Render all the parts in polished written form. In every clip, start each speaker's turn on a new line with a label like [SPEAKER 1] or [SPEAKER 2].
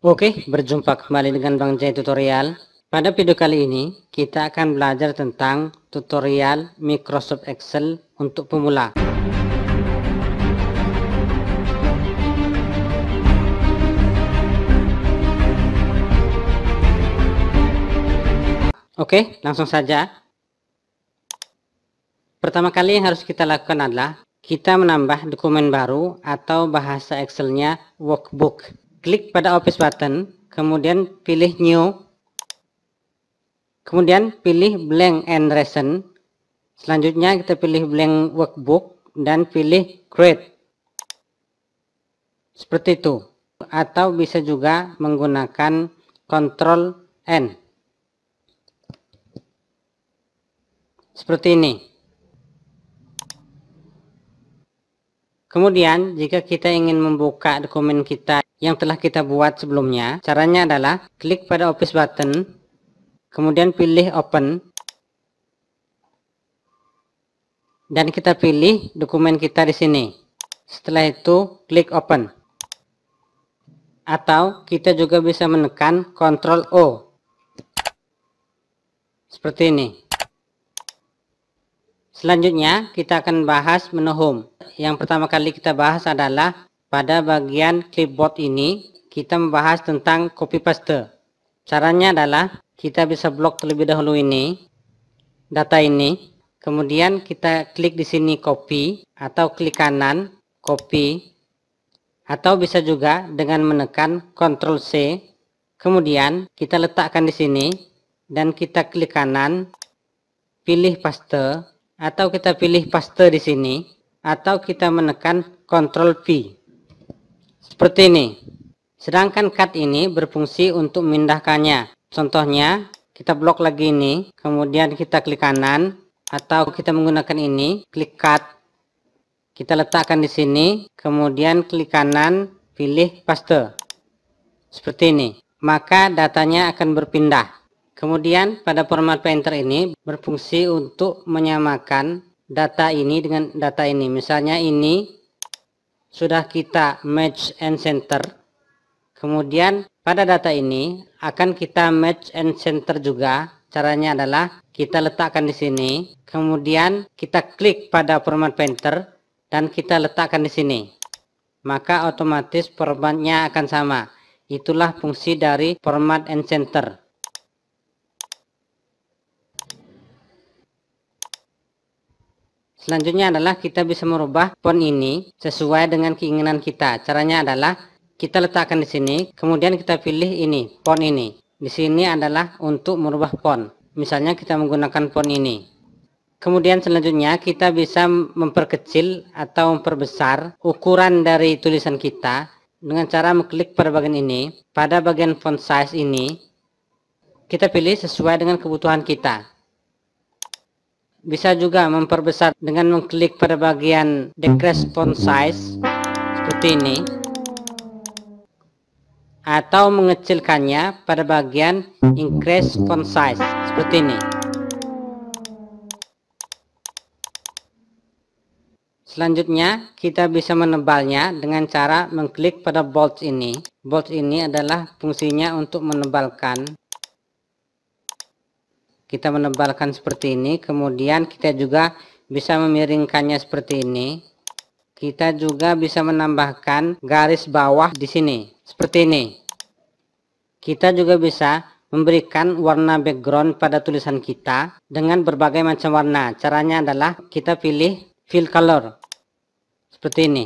[SPEAKER 1] Oke, berjumpa kembali dengan Bang Jai Tutorial. Pada video kali ini, kita akan belajar tentang tutorial Microsoft Excel untuk pemula. Oke, langsung saja. Pertama kali yang harus kita lakukan adalah kita menambah dokumen baru atau bahasa Excel-nya workbook. Klik pada Office button, kemudian pilih New, kemudian pilih Blank and Recent. Selanjutnya kita pilih Blank Workbook dan pilih Create. Seperti itu. Atau bisa juga menggunakan Ctrl N. Seperti ini. Kemudian jika kita ingin membuka dokumen kita yang telah kita buat sebelumnya, caranya adalah klik pada Office button, kemudian pilih Open, dan kita pilih dokumen kita di sini. Setelah itu klik Open. Atau kita juga bisa menekan Ctrl O. Seperti ini. Selanjutnya kita akan bahas menu Home. Yang pertama kali kita bahas adalah pada bagian clipboard ini kita membahas tentang copy paste. Caranya adalah kita bisa blok terlebih dahulu ini, data ini, kemudian kita klik di sini copy atau klik kanan copy, atau bisa juga dengan menekan Ctrl C, kemudian kita letakkan di sini dan kita klik kanan, pilih paste, atau kita pilih paste di sini, atau kita menekan Ctrl V. Seperti ini. Sedangkan cut ini berfungsi untuk memindahkannya. Contohnya, kita blok lagi ini, kemudian kita klik kanan, atau kita menggunakan ini, klik cut. Kita letakkan di sini, kemudian klik kanan, pilih paste. Seperti ini. Maka datanya akan berpindah. Kemudian pada format painter ini berfungsi untuk menyamakan data ini dengan data ini. Misalnya ini sudah kita match and center. Kemudian pada data ini akan kita match and center juga. Caranya adalah kita letakkan di sini. Kemudian kita klik pada format painter dan kita letakkan di sini. Maka otomatis formatnya akan sama. Itulah fungsi dari format and center. Selanjutnya adalah kita bisa merubah font ini sesuai dengan keinginan kita. Caranya adalah kita letakkan di sini, kemudian kita pilih ini, font ini. Di sini adalah untuk merubah font. Misalnya kita menggunakan font ini. Kemudian selanjutnya kita bisa memperkecil atau memperbesar ukuran dari tulisan kita dengan cara mengklik pada bagian ini. Pada bagian font size ini, kita pilih sesuai dengan kebutuhan kita. Bisa juga memperbesar dengan mengklik pada bagian decrease font size seperti ini, atau mengecilkannya pada bagian increase font size seperti ini. Selanjutnya kita bisa menebalnya dengan cara mengklik pada bold ini. Bold ini adalah fungsinya untuk menebalkan. Kita menebalkan seperti ini, kemudian kita juga bisa memiringkannya seperti ini. Kita juga bisa menambahkan garis bawah di sini, seperti ini. Kita juga bisa memberikan warna background pada tulisan kita dengan berbagai macam warna. Caranya adalah kita pilih fill color, seperti ini.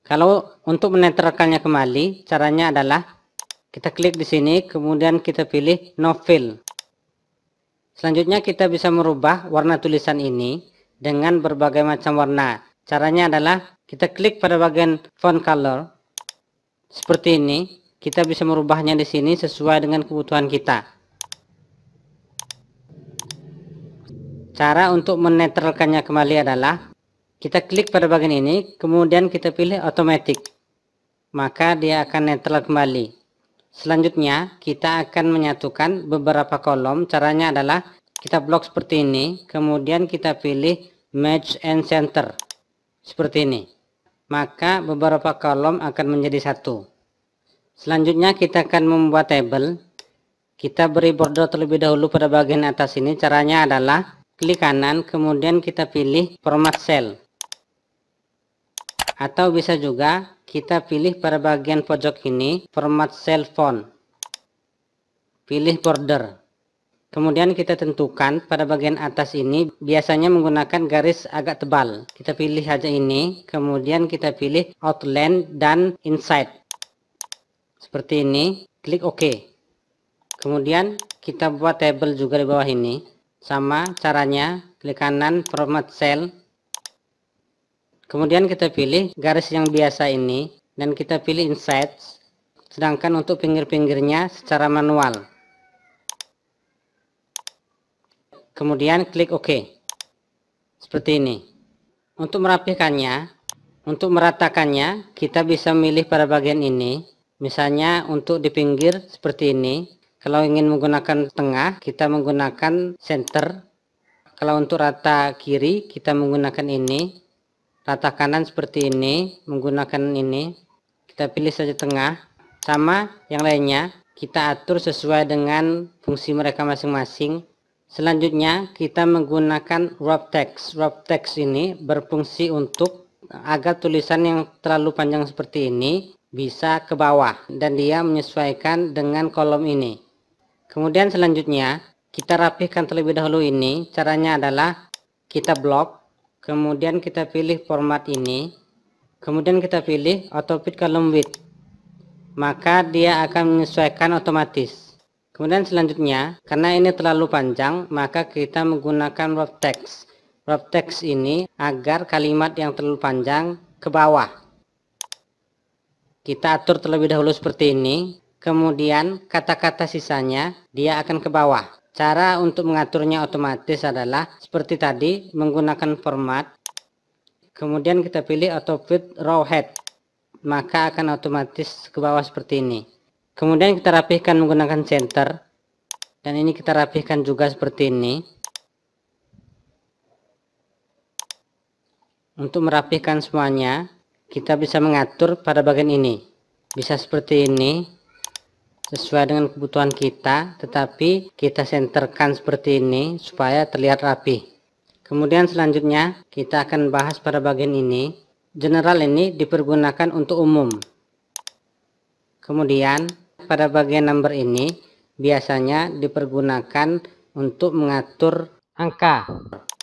[SPEAKER 1] Kalau untuk menetralkannya kembali, caranya adalah kita klik di sini, kemudian kita pilih no fill. Selanjutnya kita bisa merubah warna tulisan ini dengan berbagai macam warna. Caranya adalah kita klik pada bagian font color seperti ini. Kita bisa merubahnya di sini sesuai dengan kebutuhan kita. Cara untuk menetralkannya kembali adalah kita klik pada bagian ini, kemudian kita pilih automatic. Maka dia akan netral kembali. Selanjutnya kita akan menyatukan beberapa kolom. Caranya adalah kita blok seperti ini, kemudian kita pilih match and center seperti ini. maka beberapa kolom akan menjadi satu. Selanjutnya kita akan membuat tabel. Kita beri border terlebih dahulu pada bagian atas ini. Caranya adalah klik kanan, kemudian kita pilih format cell. Atau bisa juga kita pilih pada bagian pojok ini format cell font. Pilih border. Kemudian kita tentukan pada bagian atas ini biasanya menggunakan garis agak tebal. Kita pilih saja ini, kemudian kita pilih outline dan inside. Seperti ini, klik OK. Kemudian kita buat tabel juga di bawah ini. Sama caranya, klik kanan format cell. Kemudian kita pilih garis yang biasa ini dan kita pilih inside. Sedangkan untuk pinggir-pinggirnya secara manual. Kemudian klik OK. Seperti ini. Untuk merapikannya, untuk meratakannya, kita bisa memilih pada bagian ini. Misalnya untuk di pinggir seperti ini. Kalau ingin menggunakan tengah, kita menggunakan center. Kalau untuk rata kiri, kita menggunakan ini. Rata kanan seperti ini, menggunakan ini. Kita pilih saja tengah. Sama yang lainnya, kita atur sesuai dengan fungsi mereka masing-masing. Selanjutnya kita menggunakan wrap text. Wrap text ini berfungsi untuk agar tulisan yang terlalu panjang seperti ini bisa ke bawah dan dia menyesuaikan dengan kolom ini. Kemudian selanjutnya kita rapihkan terlebih dahulu ini. Caranya adalah kita blok, kemudian kita pilih format ini, kemudian kita pilih auto fit column width. Maka dia akan menyesuaikan otomatis. Kemudian selanjutnya, karena ini terlalu panjang, maka kita menggunakan wrap text. Wrap text ini agar kalimat yang terlalu panjang ke bawah. Kita atur terlebih dahulu seperti ini. Kemudian kata-kata sisanya dia akan ke bawah. Cara untuk mengaturnya otomatis adalah seperti tadi, menggunakan format. Kemudian kita pilih auto fit row head. Maka akan otomatis ke bawah seperti ini. Kemudian kita rapihkan menggunakan center. Dan ini kita rapihkan juga seperti ini. Untuk merapihkan semuanya, kita bisa mengatur pada bagian ini. Bisa seperti ini. Sesuai dengan kebutuhan kita. Tetapi kita senterkan seperti ini supaya terlihat rapi. Kemudian selanjutnya kita akan bahas pada bagian ini. General ini dipergunakan untuk umum. Kemudian pada bagian number ini biasanya dipergunakan untuk mengatur angka.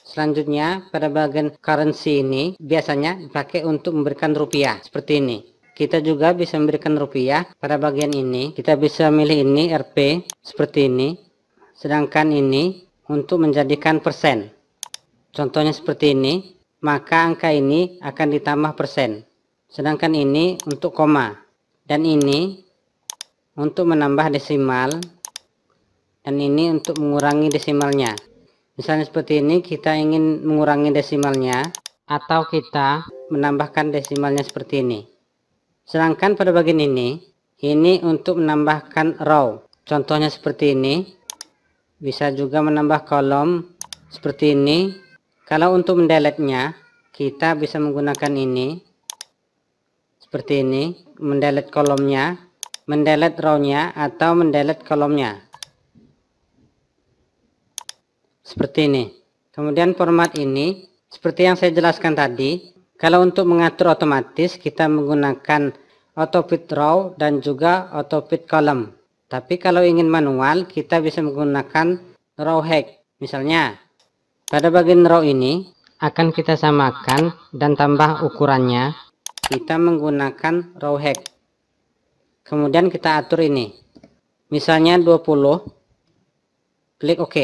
[SPEAKER 1] Selanjutnya pada bagian currency ini biasanya dipakai untuk memberikan rupiah seperti ini. Kita juga bisa memberikan rupiah pada bagian ini. Kita bisa milih ini Rp seperti ini. Sedangkan ini untuk menjadikan persen. Contohnya seperti ini. Maka angka ini akan ditambah persen. Sedangkan ini untuk koma. Dan ini untuk menambah desimal, dan ini untuk mengurangi desimalnya. Misalnya seperti ini, kita ingin mengurangi desimalnya atau kita menambahkan desimalnya seperti ini. Sedangkan pada bagian ini untuk menambahkan row. Contohnya seperti ini. Bisa juga menambah kolom seperti ini. Kalau untuk mendelete-nya, kita bisa menggunakan ini seperti ini, mendelete kolomnya, mendelete row-nya atau mendelete kolomnya seperti ini. Kemudian format ini seperti yang saya jelaskan tadi. Kalau untuk mengatur otomatis kita menggunakan auto fit row dan juga auto fit column. Tapi kalau ingin manual kita bisa menggunakan row hack. Misalnya pada bagian row ini akan kita samakan dan tambah ukurannya. Kita menggunakan row hack. Kemudian kita atur ini. Misalnya 20. Klik OK.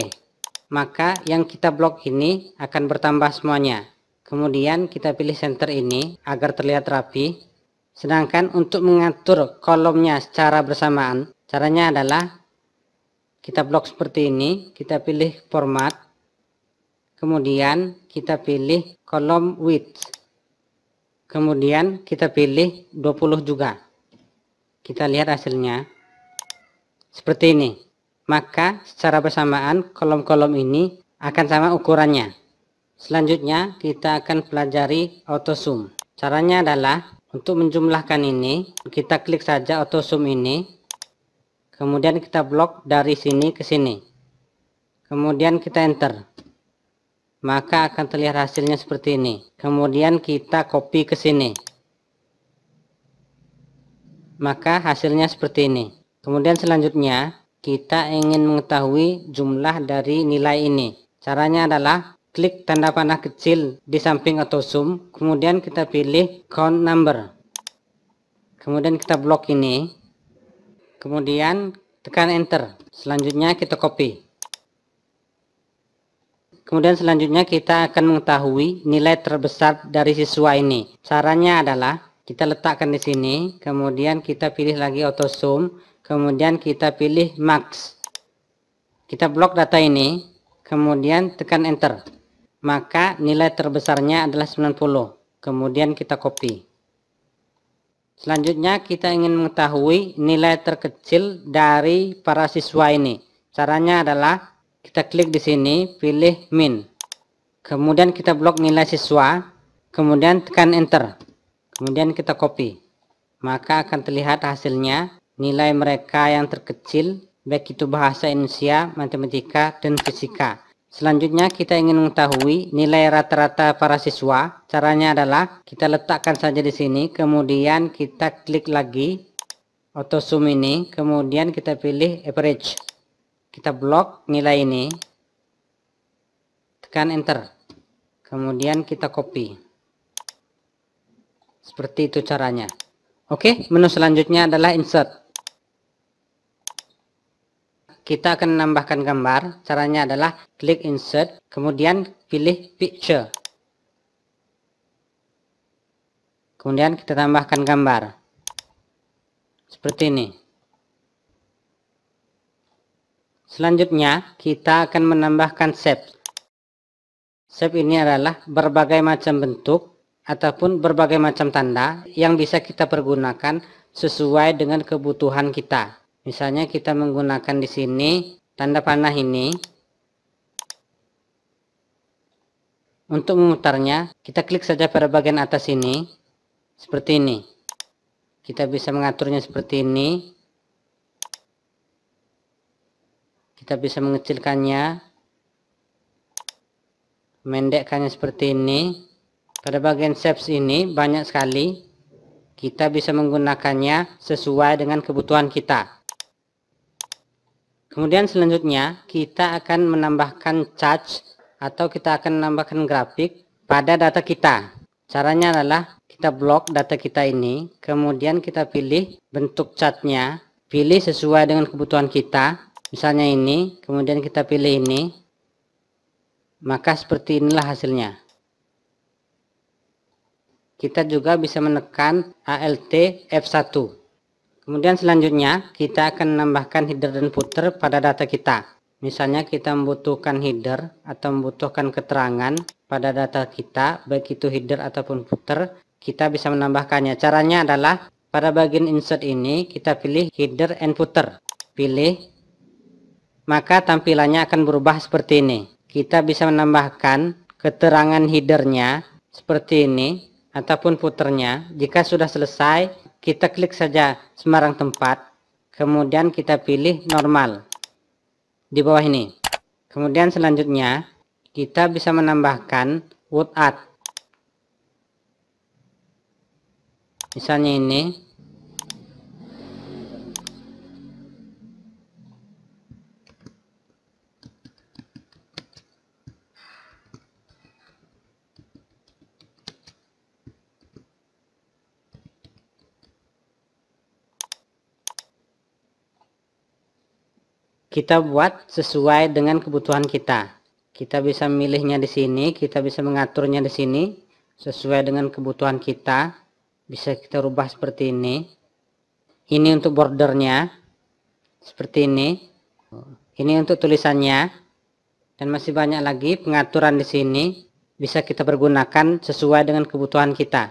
[SPEAKER 1] Maka yang kita blok ini akan bertambah semuanya. Kemudian kita pilih center ini agar terlihat rapi. Sedangkan untuk mengatur kolomnya secara bersamaan, caranya adalah kita blok seperti ini. Kita pilih format. Kemudian kita pilih kolom width. Kemudian kita pilih 20 juga. Kita lihat hasilnya seperti ini. Maka secara bersamaan kolom-kolom ini akan sama ukurannya. Selanjutnya kita akan pelajari auto zoom. Caranya adalah untuk menjumlahkan ini, kita klik saja auto zoom ini. Kemudian kita blok dari sini ke sini. Kemudian kita enter. Maka akan terlihat hasilnya seperti ini. Kemudian kita copy ke sini. Maka hasilnya seperti ini. Kemudian selanjutnya kita ingin mengetahui jumlah dari nilai ini. Caranya adalah klik tanda panah kecil di samping auto zoom. Kemudian kita pilih count number. Kemudian kita blok ini. Kemudian tekan enter. Selanjutnya kita copy. Kemudian selanjutnya kita akan mengetahui nilai terbesar dari siswa ini. Caranya adalah kita letakkan di sini, kemudian kita pilih lagi auto zoom, kemudian kita pilih max. Kita blok data ini, kemudian tekan enter. Maka nilai terbesarnya adalah 90. Kemudian kita copy. Selanjutnya kita ingin mengetahui nilai terkecil dari para siswa ini. Caranya adalah kita klik di sini, pilih min. Kemudian kita blok nilai siswa, kemudian tekan enter. Kemudian kita copy. Maka akan terlihat hasilnya nilai mereka yang terkecil, baik itu bahasa Indonesia, matematika, dan fisika. Selanjutnya kita ingin mengetahui nilai rata-rata para siswa. Caranya adalah kita letakkan saja di sini, kemudian kita klik lagi auto zoom ini, kemudian kita pilih average. Kita blok nilai ini, tekan enter, kemudian kita copy. Seperti itu caranya. Oke, menu selanjutnya adalah insert. Kita akan menambahkan gambar. Caranya adalah klik insert, kemudian pilih picture. Kemudian kita tambahkan gambar. Seperti ini. Selanjutnya kita akan menambahkan shape. Shape ini adalah berbagai macam bentuk ataupun berbagai macam tanda yang bisa kita pergunakan sesuai dengan kebutuhan kita. Misalnya kita menggunakan di sini tanda panah ini. Untuk memutarnya, kita klik saja pada bagian atas ini. Seperti ini. Kita bisa mengaturnya seperti ini. Kita bisa mengecilkannya, memendekkannya seperti ini. Pada bagian shapes ini banyak sekali. Kita bisa menggunakannya sesuai dengan kebutuhan kita. Kemudian selanjutnya kita akan menambahkan charts atau kita akan menambahkan grafik pada data kita. Caranya adalah kita blok data kita ini, kemudian kita pilih bentuk chartnya, pilih sesuai dengan kebutuhan kita. Misalnya ini, kemudian kita pilih ini, maka seperti inilah hasilnya. Kita juga bisa menekan Alt F1. Kemudian selanjutnya kita akan menambahkan header dan footer pada data kita. Misalnya kita membutuhkan header atau membutuhkan keterangan pada data kita, baik itu header ataupun footer, kita bisa menambahkannya. Caranya adalah pada bagian insert ini kita pilih header and footer. Pilih. Maka tampilannya akan berubah seperti ini. Kita bisa menambahkan keterangan headernya seperti ini ataupun footernya. Jika sudah selesai, kita klik saja sembarang tempat. Kemudian kita pilih normal di bawah ini. Kemudian selanjutnya kita bisa menambahkan word art. Misalnya ini. Kita buat sesuai dengan kebutuhan kita. Kita bisa memilihnya di sini, kita bisa mengaturnya di sini sesuai dengan kebutuhan kita. Bisa kita rubah seperti ini. Ini untuk bordernya, seperti ini. Ini untuk tulisannya, dan masih banyak lagi pengaturan di sini. Bisa kita pergunakan sesuai dengan kebutuhan kita.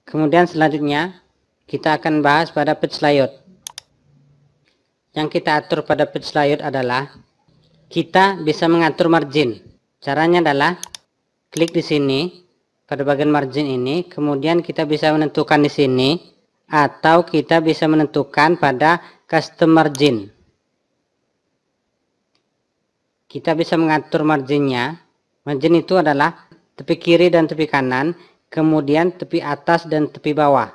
[SPEAKER 1] Kemudian selanjutnya kita akan bahas pada page layout. Yang kita atur pada page layout adalah kita bisa mengatur margin. Caranya adalah klik di sini pada bagian margin ini, kemudian kita bisa menentukan di sini, atau kita bisa menentukan pada custom margin. Kita bisa mengatur marginnya. Margin itu adalah tepi kiri dan tepi kanan, kemudian tepi atas dan tepi bawah.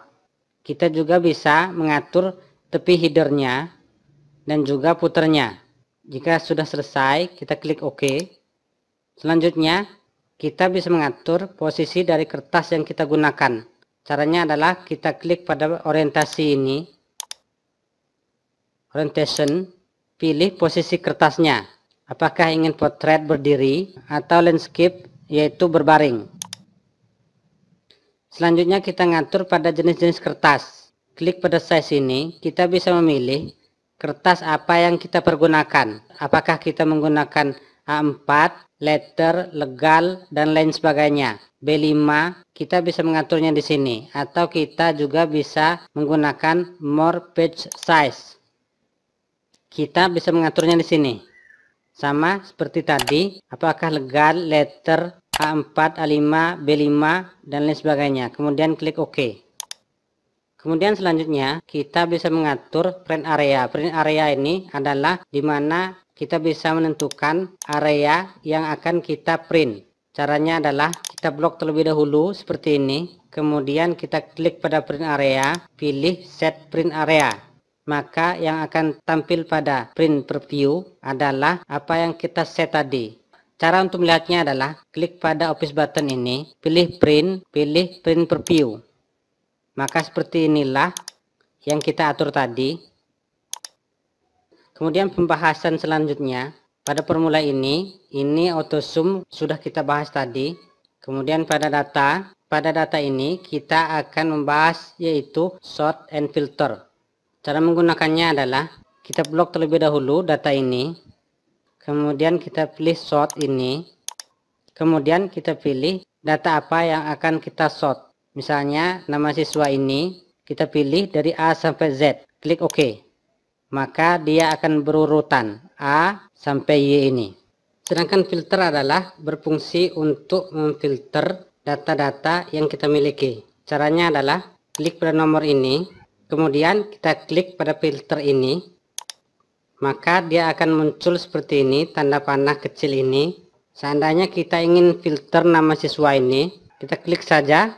[SPEAKER 1] Kita juga bisa mengatur tepi headernya dan juga puternya. Jika sudah selesai, kita klik OK. Selanjutnya, kita bisa mengatur posisi dari kertas yang kita gunakan. Caranya adalah kita klik pada orientasi ini, orientation, pilih posisi kertasnya. Apakah ingin portrait berdiri atau landscape, yaitu berbaring. Selanjutnya kita ngatur pada jenis-jenis kertas. Klik pada size ini, kita bisa memilih kertas apa yang kita pergunakan. Apakah kita menggunakan A4, letter, legal, dan lain sebagainya. B5, kita bisa mengaturnya di sini. Atau kita juga bisa menggunakan more page size. Kita bisa mengaturnya di sini. Sama seperti tadi, apakah legal, letter, A4, A5, B5, dan lain sebagainya. Kemudian klik OK. Kemudian selanjutnya kita bisa mengatur print area. Print area ini adalah di mana kita bisa menentukan area yang akan kita print. Caranya adalah kita blok terlebih dahulu seperti ini. Kemudian kita klik pada print area, pilih set print area. Maka yang akan tampil pada print preview adalah apa yang kita set tadi. Cara untuk melihatnya adalah klik pada office button ini, pilih print preview. Maka seperti inilah yang kita atur tadi. Kemudian pembahasan selanjutnya, pada formula ini auto zoom sudah kita bahas tadi. Kemudian pada data ini kita akan membahas yaitu sort and filter. Cara menggunakannya adalah kita blok terlebih dahulu data ini. Kemudian kita pilih sort ini. Kemudian kita pilih data apa yang akan kita sort. Misalnya nama siswa ini kita pilih dari A sampai Z. Klik OK. Maka dia akan berurutan A sampai Y ini. Sedangkan filter adalah berfungsi untuk memfilter data-data yang kita miliki. Caranya adalah klik pada nomor ini. Kemudian kita klik pada filter ini. Maka dia akan muncul seperti ini, tanda panah kecil ini. Seandainya kita ingin filter nama siswa ini, kita klik saja.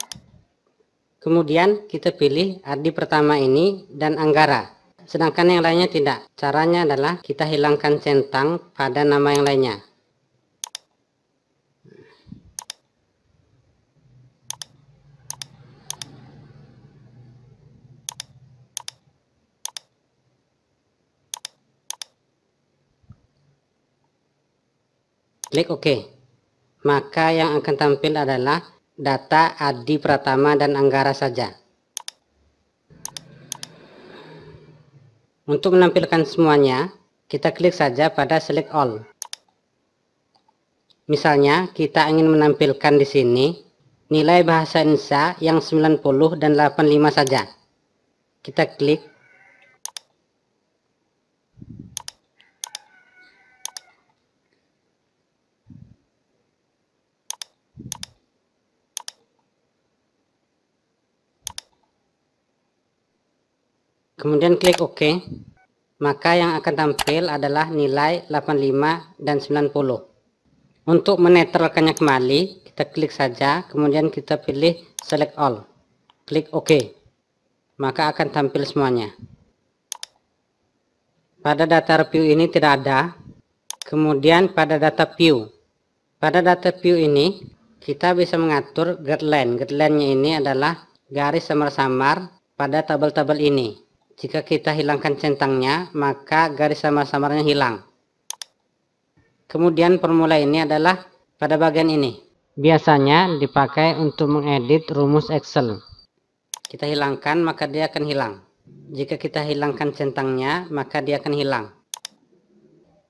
[SPEAKER 1] Kemudian kita pilih Ardi pertama ini dan Anggara. Sedangkan yang lainnya tidak. Caranya adalah kita hilangkan centang pada nama yang lainnya. Klik OK. Maka yang akan tampil adalah data Adi Pratama dan Anggara saja. Untuk menampilkan semuanya, kita klik saja pada select all. Misalnya, kita ingin menampilkan di sini nilai bahasa Indonesia yang 90 dan 85 saja. Kita klik. Kemudian klik OK. Maka yang akan tampil adalah nilai 85 dan 90. Untuk menetralkannya kembali, kita klik saja, kemudian kita pilih select all. Klik OK. Maka akan tampil semuanya. Pada data review ini tidak ada. Kemudian pada data view. Pada data view ini, kita bisa mengatur guideline. Guideline-nya ini adalah garis samar-samar pada tabel-tabel ini. Jika kita hilangkan centangnya, maka garis samar-samarnya hilang. Kemudian formula ini adalah pada bagian ini. Biasanya dipakai untuk mengedit rumus Excel. Kita hilangkan, maka dia akan hilang. Jika kita hilangkan centangnya, maka dia akan hilang.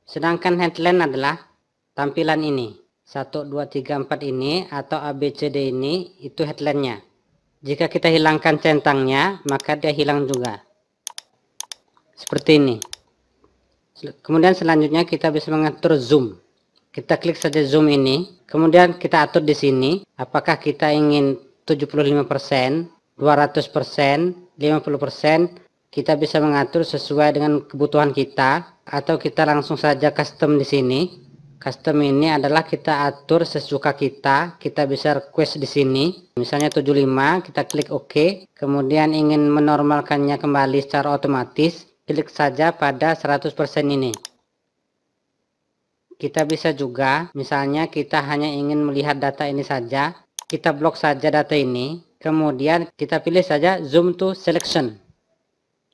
[SPEAKER 1] Sedangkan headline adalah tampilan ini. 1, 2, 3, 4 ini atau ABCD ini, itu headline-nya. Jika kita hilangkan centangnya, maka dia hilang juga. Seperti ini. Kemudian selanjutnya kita bisa mengatur zoom. Kita klik saja zoom ini. Kemudian kita atur di sini. Apakah kita ingin 75%, 200%, 50%. Kita bisa mengatur sesuai dengan kebutuhan kita. Atau kita langsung saja custom di sini. Custom ini adalah kita atur sesuka kita. Kita bisa request di sini. Misalnya 75, kita klik OK. Kemudian ingin menormalkannya kembali secara otomatis, klik saja pada 100% ini. Kita bisa juga, misalnya kita hanya ingin melihat data ini saja, kita blok saja data ini. Kemudian kita pilih saja zoom to selection.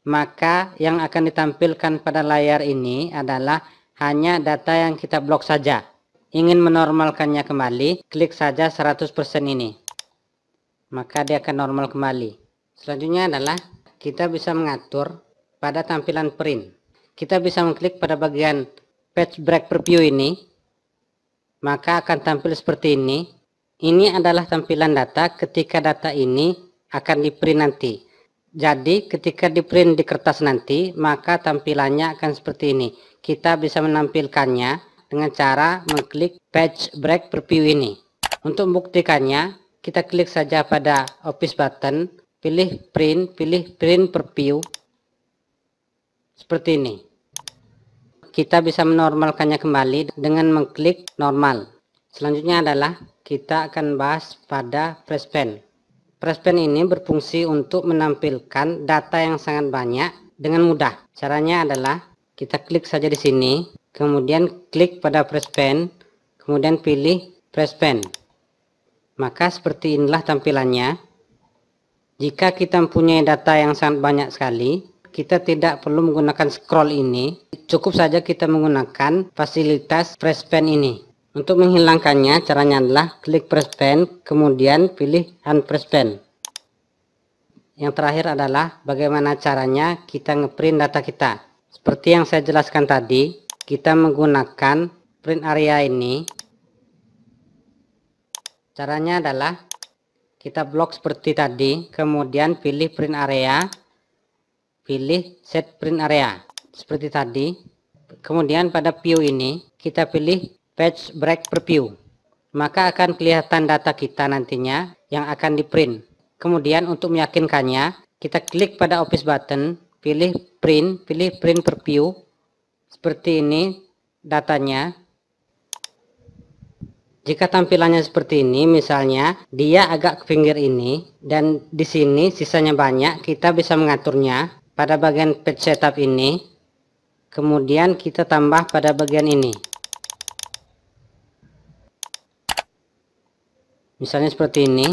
[SPEAKER 1] Maka yang akan ditampilkan pada layar ini adalah hanya data yang kita blok saja. Ingin menormalkannya kembali, klik saja 100% ini. Maka dia akan normal kembali. Selanjutnya adalah kita bisa mengatur pada tampilan print. Kita bisa mengklik pada bagian page break preview ini. Maka akan tampil seperti ini. Ini adalah tampilan data ketika data ini akan di print nanti. Jadi ketika di print di kertas nanti, maka tampilannya akan seperti ini. Kita bisa menampilkannya dengan cara mengklik page break preview ini. Untuk membuktikannya, kita klik saja pada office button, pilih print preview. Seperti ini. Kita bisa menormalkannya kembali dengan mengklik normal. Selanjutnya adalah kita akan bahas pada press pen. Press pen ini berfungsi untuk menampilkan data yang sangat banyak dengan mudah. Caranya adalah kita klik saja di sini, kemudian klik pada press pen, kemudian pilih press pen. Maka seperti inilah tampilannya. Jika kita mempunyai data yang sangat banyak sekali, kita tidak perlu menggunakan scroll ini. Cukup saja kita menggunakan fasilitas press pen ini. Untuk menghilangkannya, caranya adalah klik press pen, kemudian pilih unpress pen. Yang terakhir adalah bagaimana caranya kita ngeprint data kita. Seperti yang saya jelaskan tadi, kita menggunakan print area ini. Caranya adalah kita blok seperti tadi, kemudian pilih print area, pilih set print area. Seperti tadi. Kemudian pada view ini, kita pilih page break preview, maka akan kelihatan data kita nantinya yang akan di print. Kemudian untuk meyakinkannya, kita klik pada office button, pilih print preview. Seperti ini datanya. Jika tampilannya seperti ini, misalnya dia agak ke pinggir ini dan di sini sisanya banyak, kita bisa mengaturnya pada bagian page setup ini. Kemudian kita tambah pada bagian ini. Misalnya seperti ini,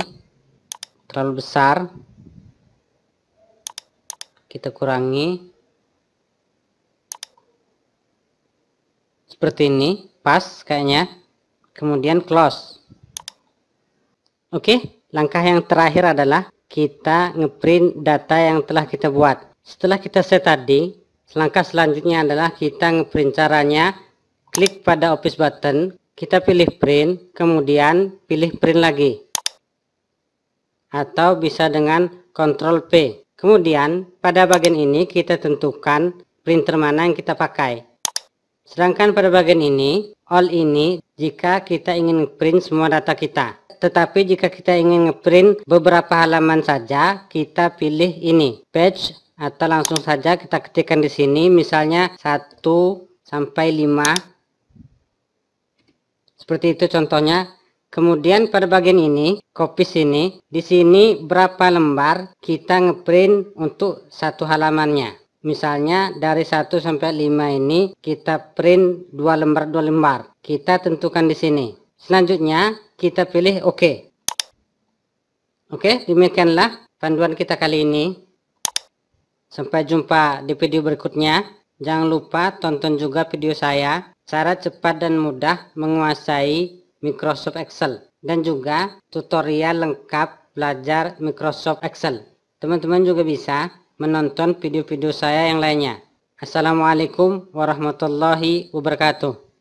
[SPEAKER 1] terlalu besar, kita kurangi, seperti ini, pas kayaknya, kemudian close. Oke, langkah yang terakhir adalah kita ngeprint data yang telah kita buat. Setelah kita set tadi, langkah selanjutnya adalah kita ngeprint. Caranya, klik pada office button, kita pilih print, kemudian pilih print lagi. Atau bisa dengan Ctrl P. Kemudian pada bagian ini kita tentukan printer mana yang kita pakai. Sedangkan pada bagian ini, all ini jika kita ingin print semua data kita. Tetapi jika kita ingin ngeprint beberapa halaman saja, kita pilih ini, page, atau langsung saja kita ketikkan di sini, misalnya 1 sampai 5. Seperti itu contohnya. Kemudian pada bagian ini, copy sini, di sini berapa lembar kita ngeprint untuk satu halamannya. Misalnya dari 1 sampai 5 ini kita print 2 lembar. Kita tentukan di sini. Selanjutnya kita pilih OK. Oke, demikianlah panduan kita kali ini. Sampai jumpa di video berikutnya. Jangan lupa tonton juga video saya, cara cepat dan mudah menguasai Microsoft Excel, dan juga tutorial lengkap belajar Microsoft Excel. Teman-teman juga bisa menonton video-video saya yang lainnya. Assalamualaikum warahmatullahi wabarakatuh.